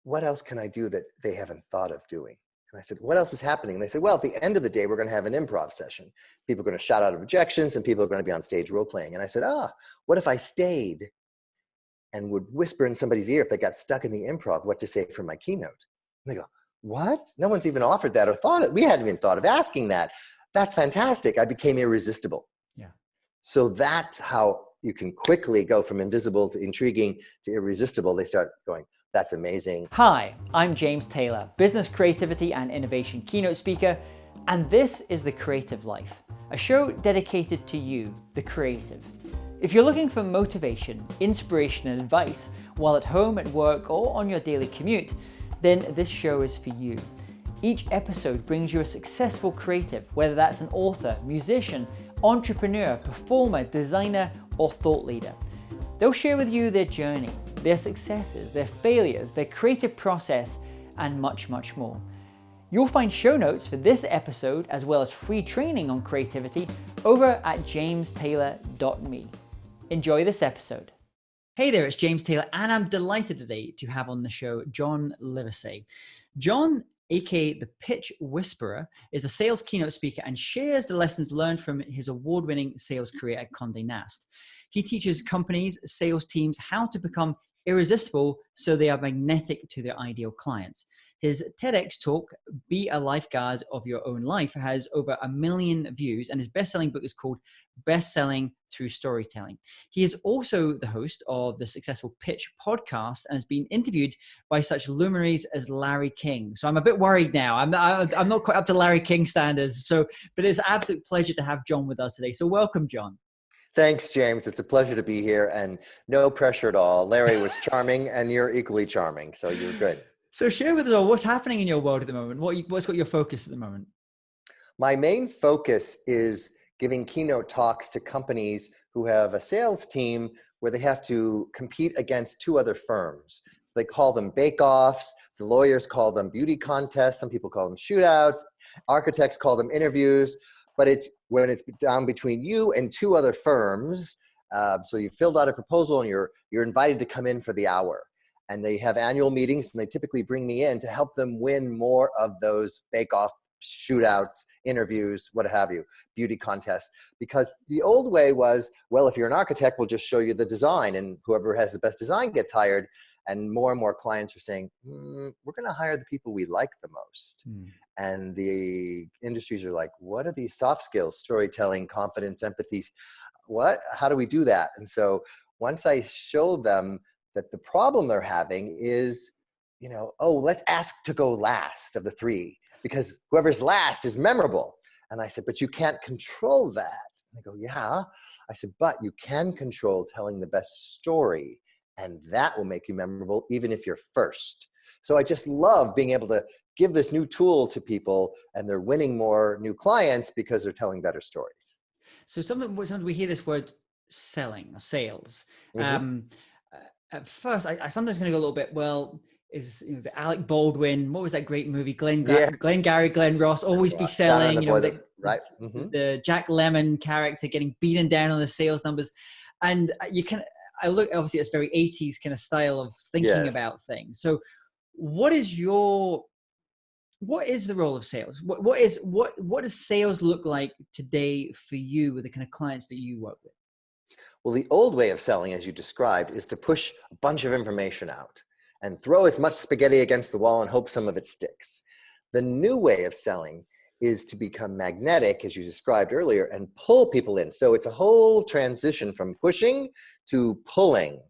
what else can I do that they haven't thought of doing? And I said, what else is happening? And they said, well, at the end of the day, we're going to have an improv session. People are going to shout out objections and people are going to be on stage role playing. And I said, what if I stayed and would whisper in somebody's ear if they got stuck in the improv what to say for my keynote? And they go, what? No one's even offered that or thought it. We hadn't even thought of asking that. That's fantastic. I became irresistible. Yeah. So that's how you can quickly go from invisible to intriguing to irresistible. They start going, that's amazing. Hi, I'm James Taylor, business creativity and innovation keynote speaker, and this is The Creative Life, a show dedicated to you, the creative. If you're looking for motivation, inspiration, and advice while at home, at work, or on your daily commute, then this show is for you. Each episode brings you a successful creative, whether that's an author, musician, entrepreneur, performer, designer, or thought leader. They'll share with you their journey, their successes, their failures, their creative process, and much, much more. You'll find show notes for this episode, as well as free training on creativity, over at jamestaylor.me. Enjoy this episode. Hey there, it's James Taylor, and I'm delighted today to have on the show John Livesay. John, aka the Pitch Whisperer, is a sales keynote speaker and shares the lessons learned from his award-winning sales career at Conde Nast. He teaches companies, sales teams how to become irresistible so they are magnetic to their ideal clients. His TEDx talk, Be a Lifeguard of Your Own Life, has over 1 million views, and his best-selling book is called Best Selling Through Storytelling. He is also the host of the successful Pitch podcast and has been interviewed by such luminaries as Larry King. So I'm a bit worried now. I'm not quite up to Larry King standards. But it's an absolute pleasure to have John with us today. So welcome, John. Thanks, James. It's a pleasure to be here, and no pressure at all. Larry was charming, and you're equally charming, so you're good. So share with us all what's happening in your world at the moment. What's got your focus at the moment? My main focus is giving keynote talks to companies who have a sales team where they have to compete against 2 other firms. So they call them bake-offs. The lawyers call them beauty contests. Some people call them shootouts. Architects call them interviews. But it's when it's down between you and 2 other firms. So you filled out a proposal and you're invited to come in for the hour. And they have annual meetings, and they typically bring me in to help them win more of those bake-off, shootouts, interviews, what have you, beauty contests. Because the old way was, well, if you're an architect, we'll just show you the design, and whoever has the best design gets hired. And more clients are saying, we're going to hire the people we like the most. And the industries are like, what are these soft skills? Storytelling, confidence, empathy. How do we do that? And so once I showed them that the problem they're having is, let's ask to go last of the 3, because whoever's last is memorable. And I said, but you can't control that. And they go, yeah. I said, but you can control telling the best story, and that will make you memorable even if you're first. So I just love being able to give this new tool to people, and they're winning more new clients because they're telling better stories. So sometimes we hear this word selling or sales. At first, I sometimes going to go a little bit, the Alec Baldwin, what was that great movie? Glengarry Glen Ross, always be selling, right. The Jack Lemmon character getting beaten down on the sales numbers. And obviously it's very 80s kind of style of thinking about things. So what is the role of sales? What does sales look like today for you with the kind of clients that you work with? Well, the old way of selling, as you described, is to push a bunch of information out and throw as much spaghetti against the wall and hope some of it sticks. The new way of selling is to become magnetic, as you described earlier, and pull people in. So it's a whole transition from pushing to pulling.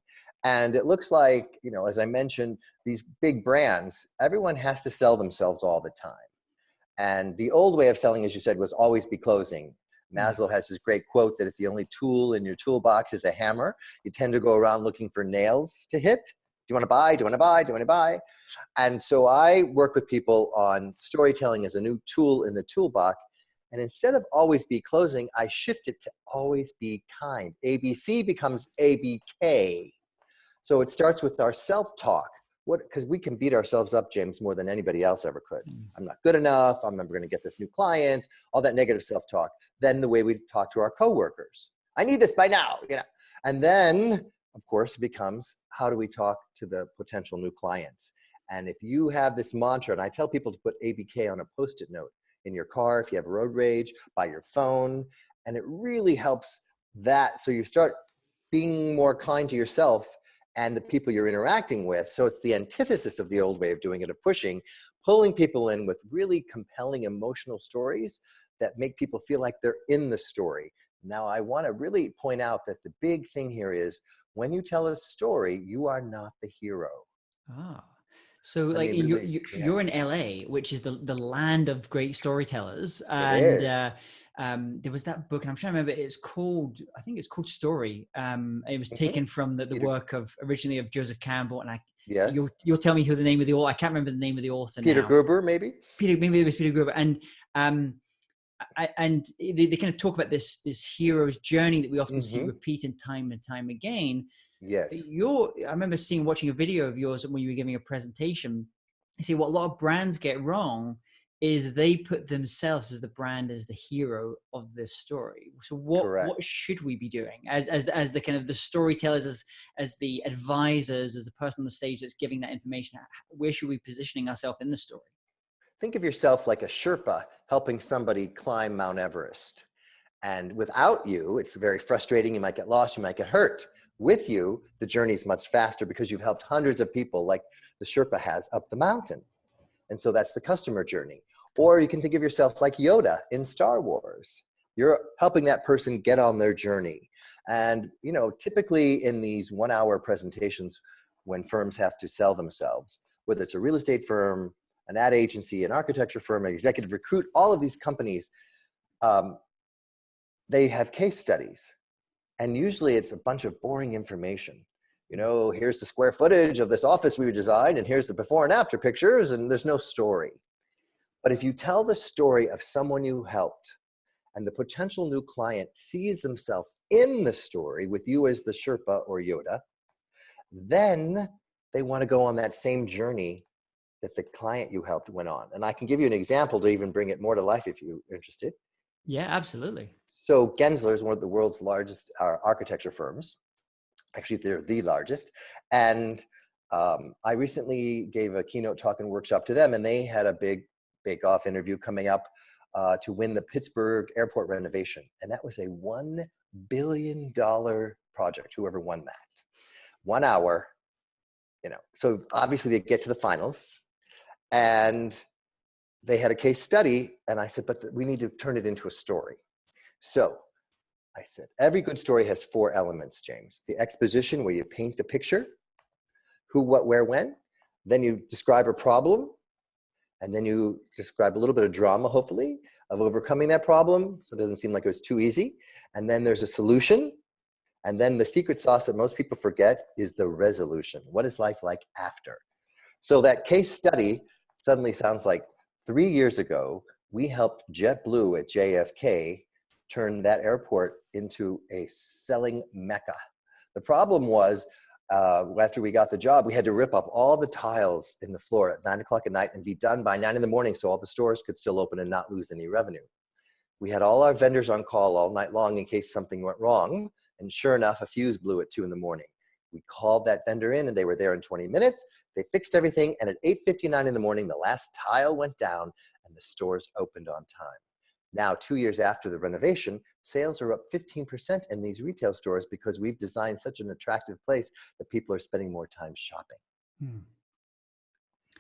And it looks like, as I mentioned, these big brands, everyone has to sell themselves all the time. And the old way of selling, as you said, was always be closing. Maslow has this great quote that if the only tool in your toolbox is a hammer, you tend to go around looking for nails to hit. Do you want to buy? Do you want to buy? Do you want to buy? And so I work with people on storytelling as a new tool in the toolbox. And instead of always be closing, I shift it to always be kind. ABC becomes ABK. So it starts with our self-talk. Because we can beat ourselves up, James, more than anybody else ever could. I'm not good enough. I'm never going to get this new client, all that negative self-talk. Then the way we talk to our coworkers. I need this by now, And then, of course, it becomes, how do we talk to the potential new clients? And if you have this mantra, and I tell people to put ABK on a Post-it note in your car, if you have road rage, by your phone, and it really helps that. So you start being more kind to yourself and the people you're interacting with. So it's the antithesis of the old way of doing it, of pushing, pulling people in with really compelling emotional stories that make people feel like they're in the story. Now, I want to really point out that the big thing here is when you tell a story, you are not the hero. Ah, so I like mean, really, you're in LA, which is the land of great storytellers, it and is. there was that book, and I'm trying to remember. It's called, I think it's called Story. It was Mm-hmm. taken from the Peter, work of originally of Joseph Campbell, and yes. you'll tell me who the name of the author. I can't remember the name of the author Peter now. Gruber, maybe? Maybe it was Peter Gruber, and they kind of talk about this hero's journey that we often see Mm-hmm. repeated time and time again. Yes. I remember watching a video of yours when you were giving a presentation. You see, what a lot of brands get wrong is they put themselves as the brand, as the hero of this story. So Correct. what should we be doing as the kind of the storytellers, as the advisors, as the person on the stage that's giving that information? Where should we be positioning ourselves in the story? Think of yourself like a Sherpa helping somebody climb Mount Everest. And without you, it's very frustrating. You might get lost, you might get hurt. With you, the journey is much faster because you've helped hundreds of people like the Sherpa has up the mountain. And so that's the customer journey. Or you can think of yourself like Yoda in Star Wars. You're helping that person get on their journey. And, you know, typically in these 1 hour presentations, when firms have to sell themselves, whether it's a real estate firm, an ad agency, an architecture firm, an executive recruit, all of these companies, they have case studies. And usually it's a bunch of boring information. You know, here's the square footage of this office we designed, and here's the before and after pictures, and there's no story. But if you tell the story of someone you helped, and the potential new client sees themselves in the story with you as the Sherpa or Yoda, then they want to go on that same journey that the client you helped went on. And I can give you an example to even bring it more to life if you're interested. Yeah, absolutely. So Gensler is one of the world's largest architecture firms. Actually, they're the largest. And I recently gave a keynote talk and workshop to them, and they had a big bake-off interview coming up to win the Pittsburgh airport renovation. And that was a $1 billion project, whoever won that. 1 hour, you know. So obviously they get to the finals, and they had a case study, and I said, but we need to turn it into a story. So I said, every good story has 4 elements, James. The exposition, where you paint the picture, who, what, where, when. Then you describe a problem, and then you describe a little bit of drama, hopefully, of overcoming that problem, so it doesn't seem like it was too easy. And then there's a solution. And then the secret sauce that most people forget is the resolution. What is life like after? So that case study suddenly sounds like 3 years ago, we helped JetBlue at JFK turn that airport into a selling mecca. The problem was, after we got the job, we had to rip up all the tiles in the floor at 9 o'clock at night and be done by 9 in the morning so all the stores could still open and not lose any revenue. We had all our vendors on call all night long in case something went wrong. And sure enough, a fuse blew at 2 in the morning. We called that vendor in, and they were there in 20 minutes. They fixed everything, and at 8:59 in the morning, the last tile went down, and the stores opened on time. Now, 2 years after the renovation, sales are up 15% in these retail stores because we've designed such an attractive place that people are spending more time shopping.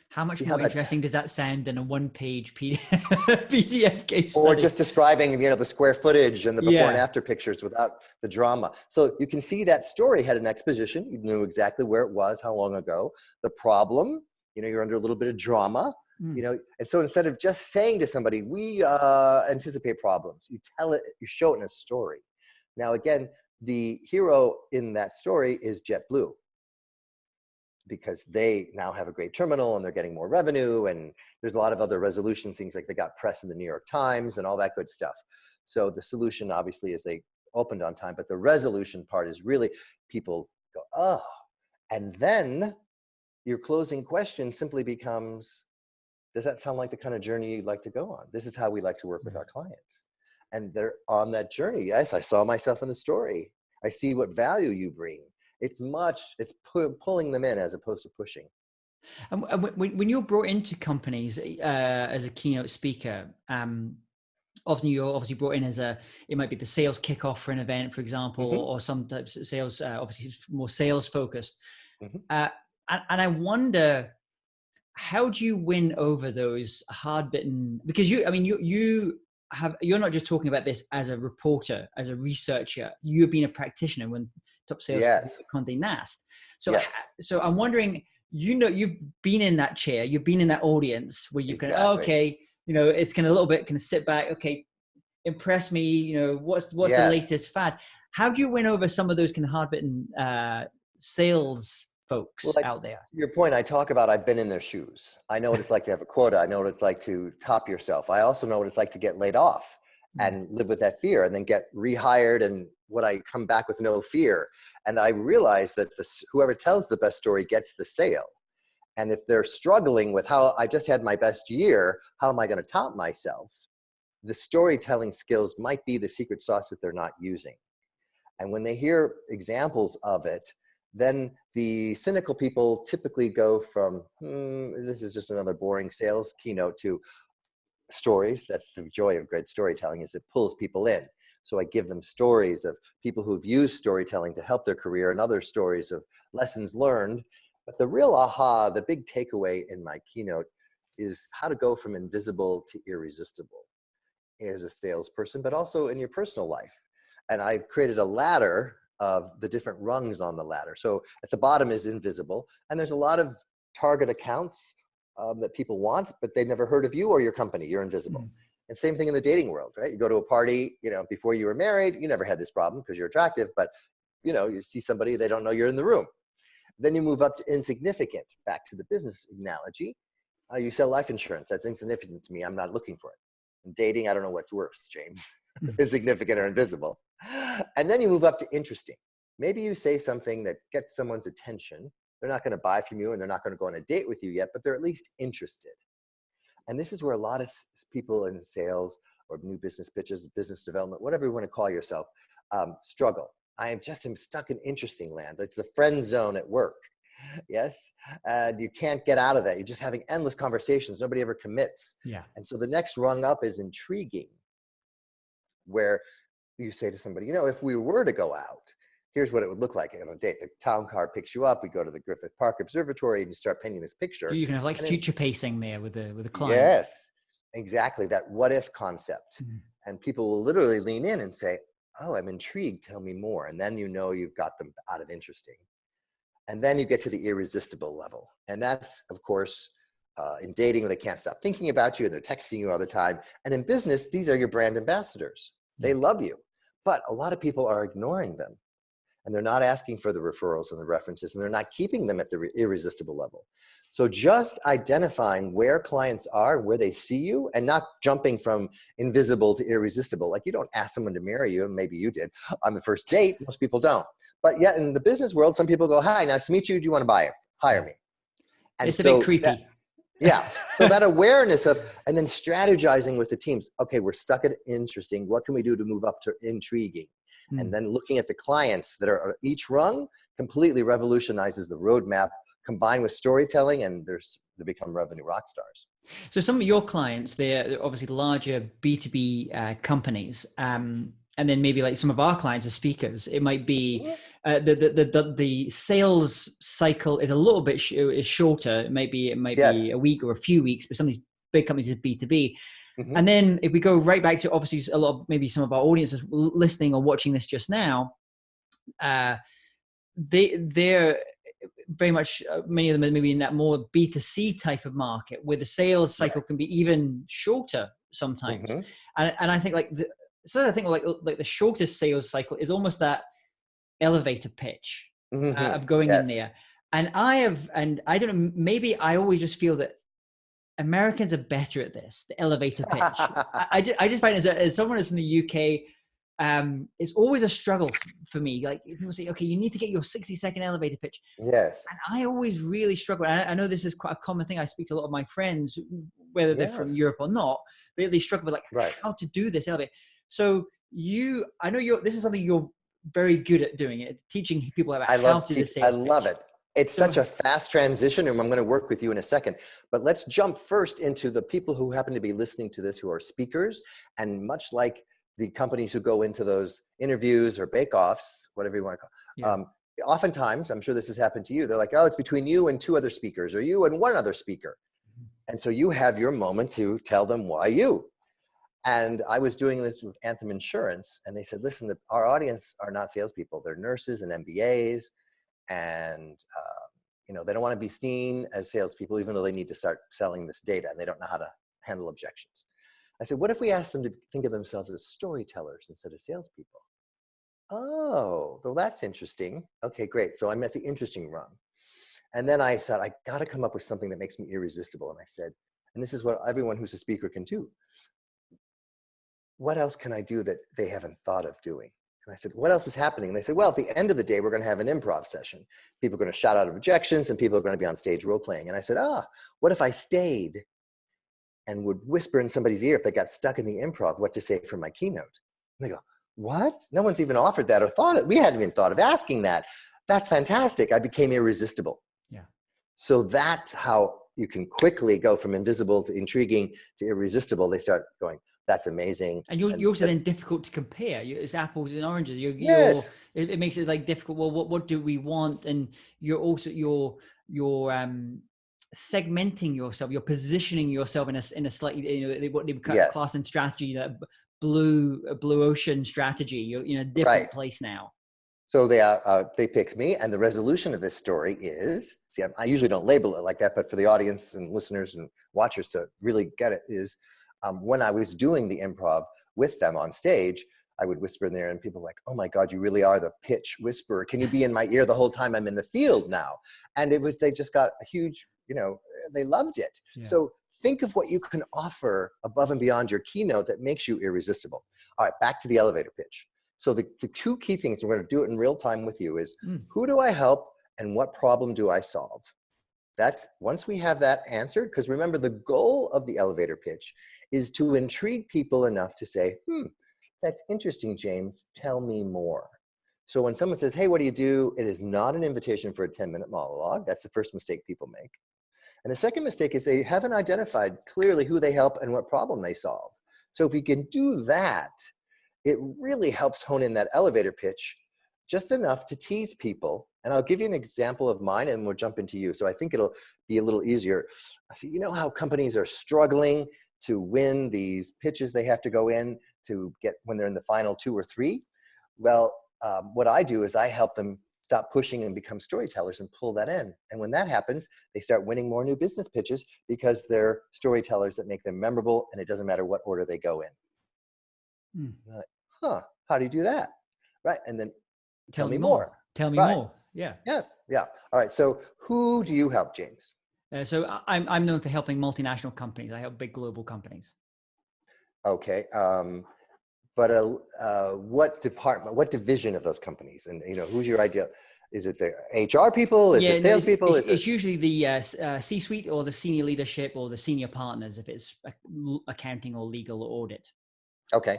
How much more interesting does that sound than a one-page PDF case study? Or just describing, you know, the square footage and the before and after pictures without the drama. So you can see that story had an exposition. You knew exactly where it was, how long ago. The problem, you know, you're under a little bit of drama, you know. And so instead of just saying to somebody, we anticipate problems, you tell it, you show it in a story. Now, again, the hero in that story is JetBlue, because they now have a great terminal and they're getting more revenue, and there's a lot of other resolution things, like they got press in the New York Times and all that good stuff. So the solution obviously is they opened on time, but the resolution part is really people go, oh, and then your closing question simply becomes, does that sound like the kind of journey you'd like to go on? This is how we like to work with our clients. And they're on that journey. Yes, I saw myself in the story. I see what value you bring. It's pulling them in as opposed to pushing. And when you're brought into companies as a keynote speaker, often you're obviously brought in as it might be the sales kickoff for an event, for example, Mm-hmm. or some types of sales, obviously it's more sales focused. Mm-hmm. And I wonder, how do you win over those hard bitten? Because you're not just talking about this as a reporter, as a researcher. You've been a practitioner when top sales Yes. at Conde Nast. So, Yes. so I'm wondering, you've been in that chair, you've been in that audience where you can, Exactly. okay, it's kind of a little bit kind of sit back, okay, impress me, what's the Yes. latest fad? How do you win over some of those kind of hard bitten sales folks Well, out there? to your point, I talk about I've been in their shoes. I know what it's like to have a quota. I know what it's like to top yourself. I also know what it's like to get laid off and live with that fear and then get rehired and what I come back with no fear. And I realize that whoever tells the best story gets the sale. And if they're struggling with how I just had my best year, how am I going to top myself? The storytelling skills might be the secret sauce that they're not using. And when they hear examples of it, then the cynical people typically go from, this is just another boring sales keynote, to stories. That's the joy of great storytelling, is it pulls people in. So I give them stories of people who've used storytelling to help their career and other stories of lessons learned. But the real aha, the big takeaway in my keynote is how to go from invisible to irresistible as a salesperson, but also in your personal life. And I've created a ladder of the different rungs on the ladder. So at the bottom is invisible, and there's a lot of target accounts that people want, but they've never heard of you or your company. You're invisible. And same thing in the dating world, right? You go to a party, before you were married, you never had this problem because you're attractive, but you see somebody, they don't know you're in the room. Then you move up to insignificant. Back to the business analogy, you sell life insurance. That's insignificant to me. I'm not looking for it. In dating, I don't know what's worse, James, insignificant or invisible. And then you move up to interesting. Maybe you say something that gets someone's attention. They're not going to buy from you and they're not going to go on a date with you yet, but they're at least interested. And this is where a lot of people in sales or new business pitches, business development, whatever you want to call yourself, struggle. I am stuck in interesting land. It's the friend zone at work. Yes. You can't get out of that. You're just having endless conversations. Nobody ever commits. Yeah. And so the next rung up is intriguing, where you say to somebody, if we were to go out, here's what it would look like on a date. The town car picks you up. We go to the Griffith Park Observatory and you start painting this picture. You can have future pacing there with the client. Yes, exactly. That what if concept. And people will literally lean in and say, oh, I'm intrigued. Tell me more. And then you've got them out of interesting. And then you get to the irresistible level. And that's, of course, in dating, they can't stop thinking about you and they're texting you all the time. And in business, these are your brand ambassadors. They love you. But a lot of people are ignoring them. And they're not asking for the referrals and the references, and they're not keeping them at the irresistible level. So just identifying where clients are and where they see you, and not jumping from invisible to irresistible. Like, you don't ask someone to marry you, and maybe you did on the first date. Most people don't. But yet in the business world, some people go, hi, nice to meet you. Do you want to hire me? And it's a bit creepy. So that awareness of, and then strategizing with the teams. Okay, we're stuck at interesting. What can we do to move up to intriguing? And then looking at the clients that are each rung completely revolutionizes the roadmap, combined with storytelling, and they become revenue rock stars. So some of your clients, they're obviously larger B2B companies. And then maybe like some of our clients are speakers. It might be the sales cycle is a little bit is shorter. It might be a week or a few weeks, but some of these big companies is B2B. And then if we go right back to obviously maybe some of our audiences listening or watching this just now, they're very much, many of them are maybe in that more B2C type of market where the sales cycle can be even shorter sometimes. And I think like the shortest sales cycle is almost that elevator pitch of going in there. And I don't know, maybe I always just feel that Americans are better at this, the elevator pitch. I just find as someone who's from the UK, it's always a struggle for me. Like, people say, okay, you need to get your 60-second elevator pitch. Yes. And I always really struggle. I know this is quite a common thing. I speak to a lot of my friends, whether they're from Europe or not, they struggle with how to do this elevator. So this is something you're very good at doing, it teaching people about how to do the sales pitch. I love it. It's such a fast transition, and I'm going to work with you in a second. But let's jump first into the people who happen to be listening to this who are speakers. And much like the companies who go into those interviews or bake-offs, whatever you want to call oftentimes, I'm sure this has happened to you, they're like, oh, it's between you and two other speakers, or you and one other speaker. And so you have your moment to tell them why you. And I was doing this with Anthem Insurance, and they said, listen, our audience are not salespeople. They're nurses and MBAs, and they don't want to be seen as salespeople, even though they need to start selling this data, and they don't know how to handle objections. I said, what if we ask them to think of themselves as storytellers instead of salespeople? Oh, well, that's interesting. Okay, great. So I'm at the interesting rung. And then I said, I got to come up with something that makes me irresistible. And I said, and this is what everyone who's a speaker can do. What else can I do that they haven't thought of doing? And I said, what else is happening? And they said, well, at the end of the day, we're going to have an improv session. People are going to shout out objections, and people are going to be on stage role playing. And I said, what if I stayed and would whisper in somebody's ear if they got stuck in the improv what to say for my keynote? And they go, what? No one's even offered that or thought it. We hadn't even thought of asking that. That's fantastic. I became irresistible. Yeah. So that's how you can quickly go from invisible to intriguing to irresistible. They start going, that's amazing. And you're also then difficult to compare. It's apples and oranges. Yes. It makes it like difficult. Well, what do we want? And you're also segmenting yourself. You're positioning yourself in a slightly what they class in strategy, that blue ocean strategy. You're in a different place now. So they picked me, and the resolution of this story is, see, I usually don't label it like that, but for the audience and listeners and watchers to really get it is, when I was doing the improv with them on stage, I would whisper in there, and people were like, oh my God, you really are the pitch whisperer. Can you be in my ear the whole time I'm in the field now? And they just got a huge, they loved it. Yeah. So think of what you can offer above and beyond your keynote that makes you irresistible. All right, back to the elevator pitch. So the two key things, we're going to do it in real time with you, is who do I help and what problem do I solve? That's once we have that answered, because remember, the goal of the elevator pitch is to intrigue people enough to say, that's interesting, James, tell me more. So when someone says, hey, what do you do? It is not an invitation for a 10-minute monologue. That's the first mistake people make. And the second mistake is they haven't identified clearly who they help and what problem they solve. So if we can do that, it really helps hone in that elevator pitch just enough to tease people. And I'll give you an example of mine, and we'll jump into you. So I think it'll be a little easier. So you know how companies are struggling to win these pitches they have to go in to get when they're in the final 2 or 3? Well, what I do is I help them stop pushing and become storytellers and pull that in. And when that happens, they start winning more new business pitches because they're storytellers that make them memorable, and it doesn't matter what order they go in. Like, how do you do that? Right. And then tell me more. Tell me more. Yeah. Yes. Yeah. All right. So who do you help, James? So I'm known for helping multinational companies. I help big global companies. Okay. But what department, what division of those companies? And, who's your ideal? Is it the HR people? Is it salespeople? It's usually the C-suite or the senior leadership or the senior partners if it's accounting or legal or audit. Okay.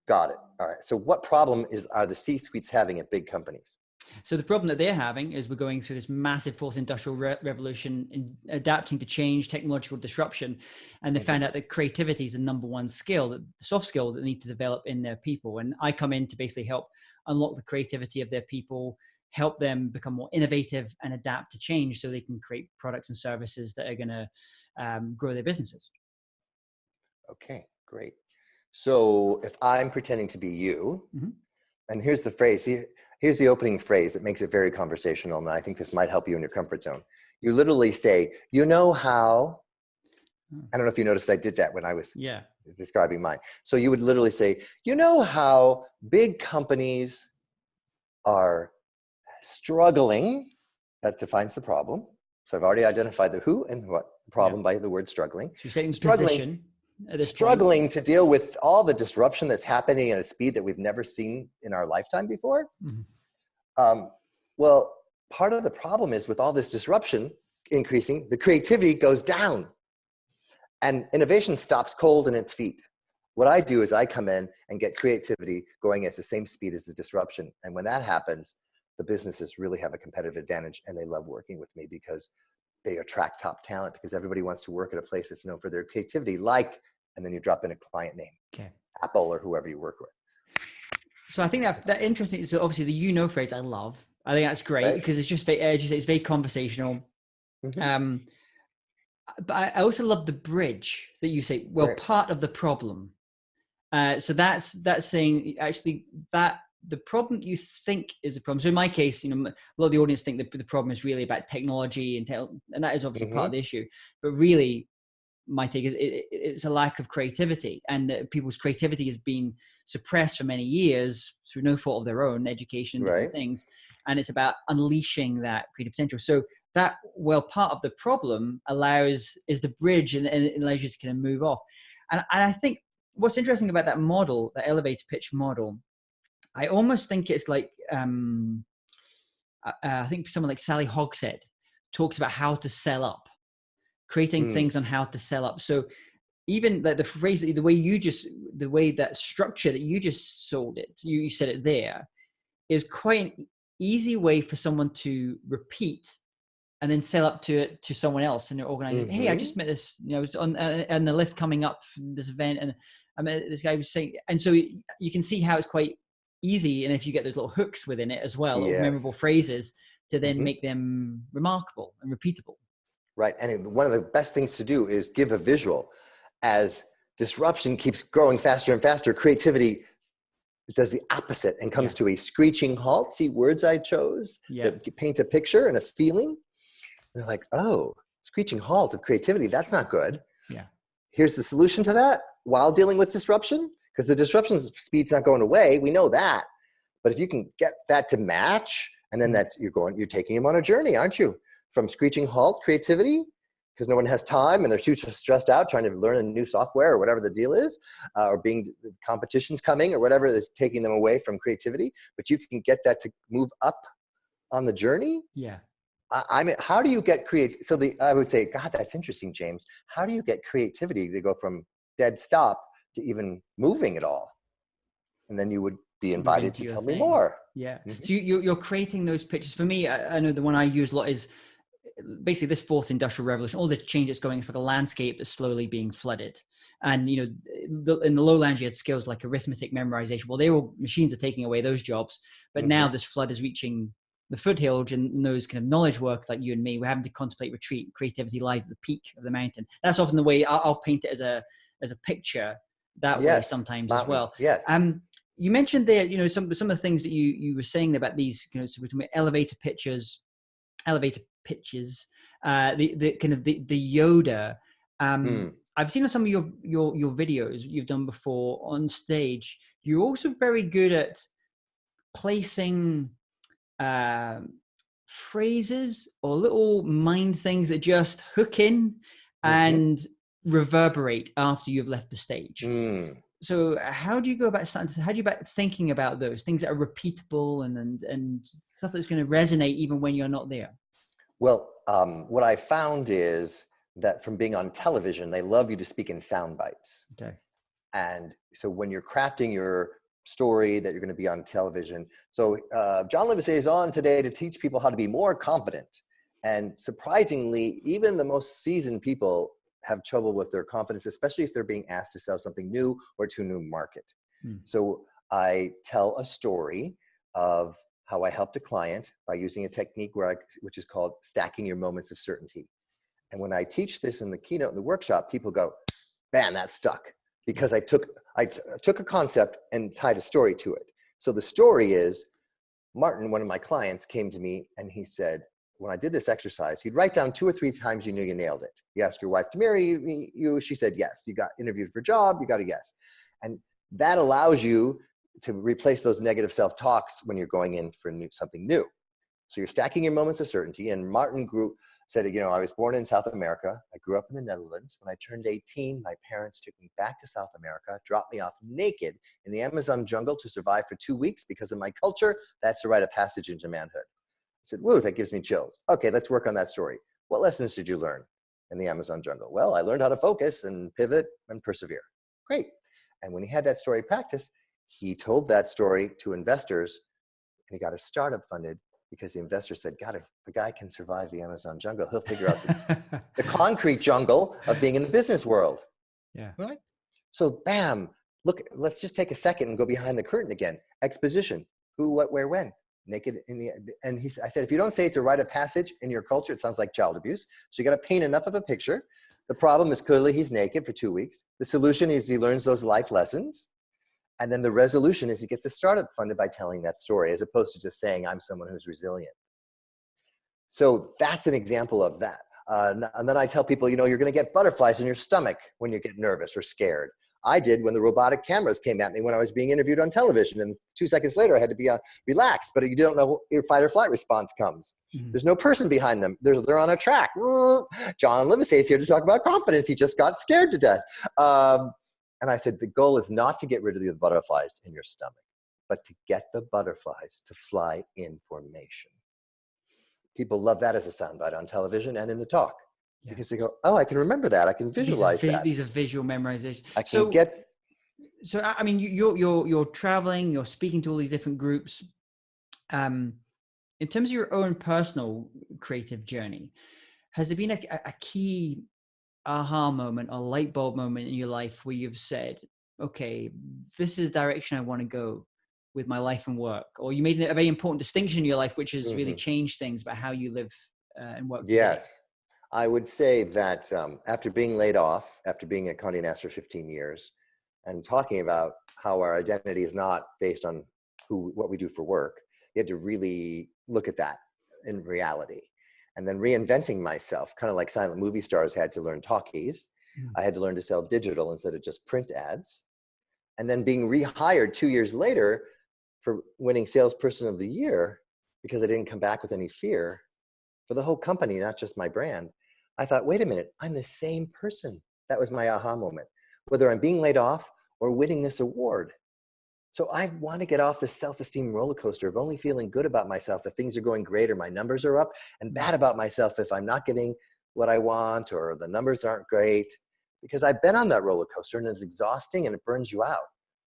Got it. All right. So what problem are the C-suites having at big companies? So the problem that they're having is we're going through this massive fourth industrial revolution in adapting to change, technological disruption. And they found out that creativity is the number one skill, the soft skill that they need to develop in their people. And I come in to basically help unlock the creativity of their people, help them become more innovative and adapt to change so they can create products and services that are going to grow their businesses. Okay, great. So if I'm pretending to be you, and here's the phrase, here's the opening phrase that makes it very conversational, and I think this might help you in your comfort zone. You literally say, you know how, I don't know if you noticed I did that when I was describing mine. So you would literally say, you know how big companies are struggling, that defines the problem. So I've already identified the who and what problem by the word struggling. So you're saying struggling to deal with all the disruption that's happening at a speed that we've never seen in our lifetime before. Well, part of the problem is with all this disruption increasing, the creativity goes down and innovation stops cold in its feet. What I do is I come in and get creativity going at the same speed as the disruption. And when that happens, the businesses really have a competitive advantage, and they love working with me because they attract top talent, because everybody wants to work at a place that's known for their creativity, and then you drop in a client name, Okay. Apple or whoever you work with. So I think that interesting. So obviously the phrase I love. I think that's great because it's just very, it's very conversational. Mm-hmm. But I also love the bridge that you say, well, Right. part of the problem. So that's saying actually that the problem you think is a problem. So in my case, a lot of the audience think that the problem is really about technology and that is obviously part of the issue. But really, my take is it's a lack of creativity, and people's creativity has been suppressed for many years through no fault of their own, education, different things. And it's about unleashing that creative potential. So that, well, part of the problem is the bridge, and it allows you to kind of move off. And I think what's interesting about that model, the elevator pitch model, I almost think it's like, I think someone like Sally Hogshead talks about how to sell up, creating things on how to sell up. So even like the phrase, the way that structure that you just sold it, you said it there, is quite an easy way for someone to repeat and then sell up to it to someone else in their organization. Hey, I just met this, I was on the lift coming up from this event, and I met this guy was saying, and so you can see how it's quite easy. And if you get those little hooks within it as well, little memorable phrases to then make them remarkable and repeatable. Right. And one of the best things to do is give a visual. As disruption keeps growing faster and faster, creativity does the opposite and comes to a screeching halt. See, words I chose that paint a picture and a feeling. They're like, oh, screeching halt of creativity. That's not good. Yeah. Here's the solution to that while dealing with disruption, because the disruption speed's not going away. We know that. But if you can get that to match, and then you're taking them on a journey, aren't you? From screeching halt creativity, because no one has time and they're too stressed out trying to learn a new software or whatever the deal is, or competition's coming or whatever is taking them away from creativity. But you can get that to move up on the journey. Yeah. I mean, how do you get creative? So I would say, God, that's interesting, James. How do you get creativity to go from dead stop to even moving at all? And then you would be invited to tell me more. Yeah. So you're creating those pictures. For me, I know the one I use a lot is basically this fourth industrial revolution, all the change that's going, it's like a landscape that's slowly being flooded. And, in the lowlands, you had skills like arithmetic, memorization. Well, machines are taking away those jobs. But now this flood is reaching the foothills, and those kind of knowledge work like you and me, we're having to contemplate retreat. Creativity lies at the peak of the mountain. That's often the way I'll paint it as a picture that way sometimes as well. Yes. You mentioned there, some of the things that you were saying about these, so we're talking about elevator pitches, the kind of the Yoda. I've seen on some of your videos you've done before on stage. You're also very good at placing phrases or little mind things that just hook in and reverberate after you've left the stage. So how do you go about thinking about those things that are repeatable and stuff that's going to resonate even when you're not there? Well, what I found is that from being on television, they love you to speak in sound bites. Okay. And so when you're crafting your story that you're going to be on television. So John Livesay is on today to teach people how to be more confident. And surprisingly, even the most seasoned people have trouble with their confidence, especially if they're being asked to sell something new or to a new market. So I tell a story of how I helped a client by using a technique which is called stacking your moments of certainty. And when I teach this in the keynote in the workshop, people go, man, that stuck. Because I took a concept and tied a story to it. So the story is, Martin, one of my clients, came to me and he said, when I did this exercise, you'd write down 2 or 3 times you knew you nailed it. You asked your wife to marry you. She said yes. You got interviewed for a job. You got a yes. And that allows you to replace those negative self-talks when you're going in for something new. So you're stacking your moments of certainty. And Martin said, I was born in South America. I grew up in the Netherlands. When I turned 18, my parents took me back to South America, dropped me off naked in the Amazon jungle to survive for 2 weeks because of my culture. That's the rite of passage into manhood. I said, whoa, that gives me chills. Okay, let's work on that story. What lessons did you learn in the Amazon jungle? Well, I learned how to focus and pivot and persevere. Great. And when he had that story practice, he told that story to investors and he got a startup funded because the investor said, God, if the guy can survive the Amazon jungle, he'll figure out the concrete jungle of being in the business world. Yeah. Right? So bam, look, let's just take a second and go behind the curtain again. Exposition, who, what, where, when. Naked in the, and I said, if you don't say it's a rite of passage in your culture, it sounds like child abuse. So you got to paint enough of a picture. The problem is clearly he's naked for 2 weeks. The solution is he learns those life lessons. And then the resolution is he gets a startup funded by telling that story, as opposed to just saying, I'm someone who's resilient. So that's an example of that. And then I tell people, you know, you're going to get butterflies in your stomach when you get nervous or scared. I did when the robotic cameras came at me when I was being interviewed on television. And 2 seconds later, I had to be relaxed, but you don't know your fight or flight response comes. Mm-hmm. There's no person behind them. They're on a track. John Livesay is here to talk about confidence. He just got scared to death. And I said, the goal is not to get rid of the butterflies in your stomach, but to get the butterflies to fly in formation. People love that as a soundbite on television and in the talk. Yeah. Because they go, oh, I can remember that. I can visualize that. These are visual memorization. I can get. So, I mean, you're traveling, you're speaking to all these different groups. In terms of your own personal creative journey, has there been a key aha moment or light bulb moment in your life where you've said, okay, this is the direction I want to go with my life and work? Or you made a very important distinction in your life, which has really changed things about how you live and work today? Yes. I would say that after being laid off, after being at Conde Nast for 15 years, and talking about how our identity is not based on what we do for work, you had to really look at that in reality. And then reinventing myself, kind of like silent movie stars had to learn talkies. I had to learn to sell digital instead of just print ads. And then being rehired 2 years later for winning Salesperson of the Year, because I didn't come back with any fear, for the whole company, not just my brand. I thought, wait a minute, I'm the same person. That was my aha moment, whether I'm being laid off or winning this award. So I want to get off the self-esteem roller coaster of only feeling good about myself if things are going great or my numbers are up, and bad about myself if I'm not getting what I want or the numbers aren't great, because I've been on that roller coaster and it's exhausting and it burns you out.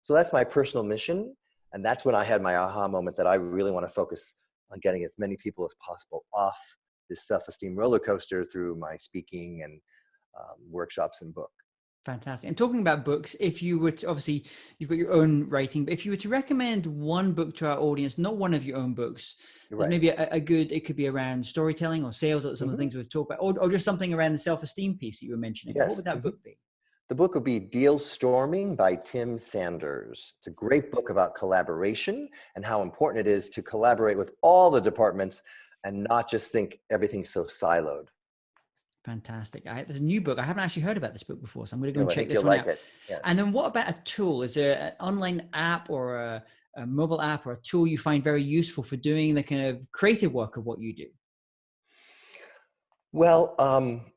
So that's my personal mission. And that's when I had my aha moment that I really want to focus on getting as many people as possible off this self-esteem roller coaster through my speaking and workshops and book. Fantastic. And talking about books, if you were to, obviously you've got your own writing, but if you were to recommend one book to our audience, not one of your own books, right, maybe a good, it could be around storytelling or sales, or some of the things we've talked about, or just something around the self-esteem piece that you were mentioning. Yes. What would that book be? The book would be Deal Storming by Tim Sanders. It's a great book about collaboration and how important it is to collaborate with all the departments and not just think everything's so siloed. Fantastic. There's a new book. I haven't actually heard about this book before, so I'm going to go and check this one like out. It. Yes. And then what about a tool? Is there an online app or a mobile app or a tool you find very useful for doing the kind of creative work of what you do? Well,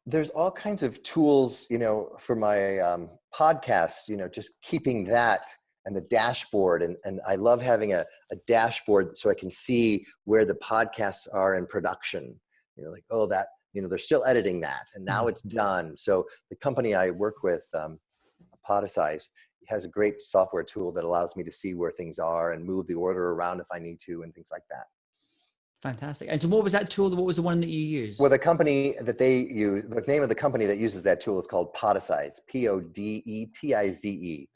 there's all kinds of tools, for my podcasts, just keeping that and the dashboard. And I love having a dashboard so I can see where the podcasts are in production, they're still editing that and now it's done. So the company I work with, Podicize, has a great software tool that allows me to see where things are and move the order around if I need to and things like that. Fantastic. And so what was that tool? What was the one that you used? Well, the company that they use, the name of the company that uses that tool is called Podicize, Podetize.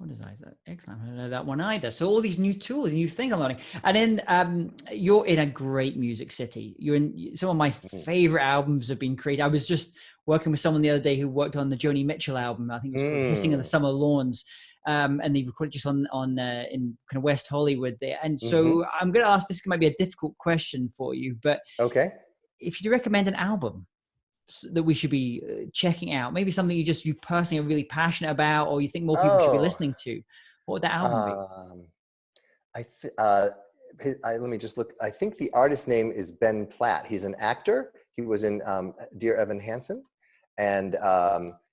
Podicize, excellent. I don't know that one either. So all these new tools, new things I'm learning. And then you're in a great music city. You're in some of my favorite albums have been created. I was just working with someone the other day who worked on the Joni Mitchell album. I think it was called Hissing of the Summer Lawns. And they recorded just in kind of West Hollywood there. And so I'm going to ask, this might be a difficult question for you, but okay, if you recommend an album that we should be checking out, maybe something you personally are really passionate about, or you think more people should be listening to, what would that album be? Let me just look. I think the artist's name is Ben Platt. He's an actor. He was in Dear Evan Hansen, and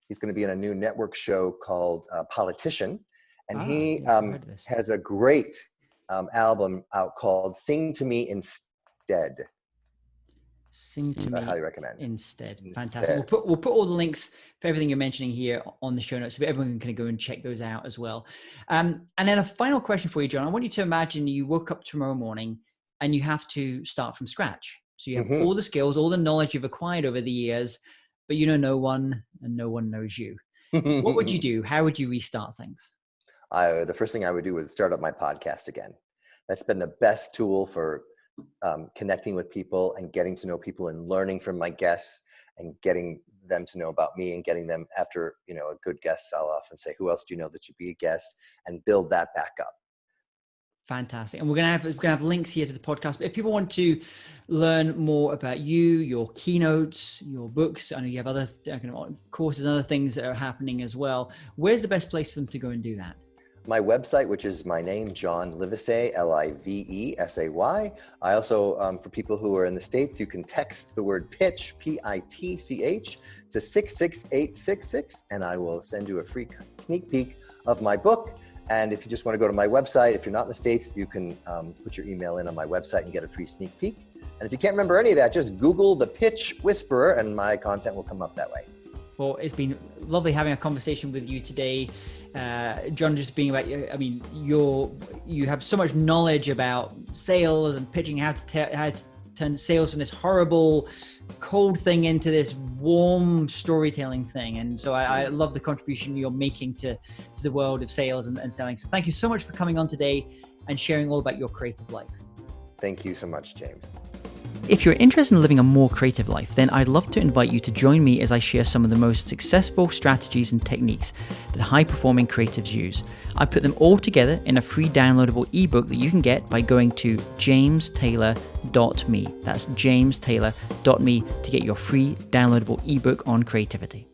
he's going to be in a new network show called Politician. And he has a great album out called Sing to Me Instead. Sing to Me. I highly recommend. Instead. Fantastic. We'll put all the links for everything you're mentioning here on the show notes, so everyone can go and check those out as well. And then a final question for you, John. I want you to imagine you woke up tomorrow morning and you have to start from scratch. So you have all the skills, all the knowledge you've acquired over the years, but you know no one and no one knows you. What would you do? How would you restart things? The first thing I would do would start up my podcast again. That's been the best tool for connecting with people and getting to know people and learning from my guests and getting them to know about me and getting them after, a good guest, I'll often say, who else do you know that should be a guest, and build that back up. Fantastic. And we're gonna have links here to the podcast. But if people want to learn more about you, your keynotes, your books, I know you have other courses and other things that are happening as well. Where's the best place for them to go and do that? My website, which is my name, John Livesay, Livesay. I also, for people who are in the States, you can text the word pitch, PITCH, to 66866, and I will send you a free sneak peek of my book. And if you just want to go to my website, if you're not in the States, you can put your email in on my website and get a free sneak peek. And if you can't remember any of that, just Google the Pitch Whisperer and my content will come up that way. Well, it's been lovely having a conversation with you today. John, just being about you, I mean, you have so much knowledge about sales and pitching, how to turn sales from this horrible, cold thing into this warm storytelling thing. And so I love the contribution you're making to the world of sales and selling. So thank you so much for coming on today and sharing all about your creative life. Thank you so much, James. If you're interested in living a more creative life, then I'd love to invite you to join me as I share some of the most successful strategies and techniques that high-performing creatives use. I put them all together in a free downloadable ebook that you can get by going to jamestaylor.me. That's jamestaylor.me to get your free downloadable ebook on creativity.